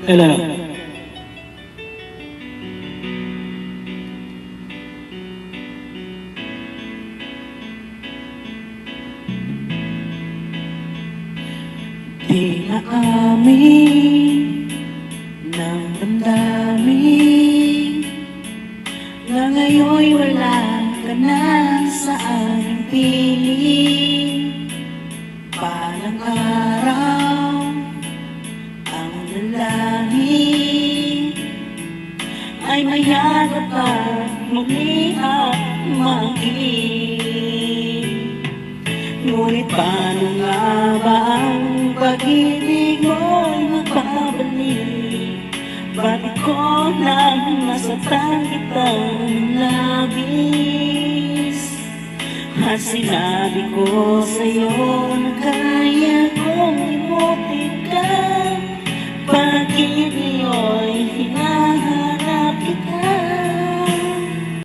Hello. Di na amin ng damdamin na ngayon'y wala ka na sa aking piling. Palang araw ang lalangin ay mayagap at muli at makiling. Ngunit paano nga ba ang pag-ibig mo'y magbabalik? Ba't ko lang nasaktan kitang labis? At sinabi ko sa'yo na kaya kong imutin ka. Bakit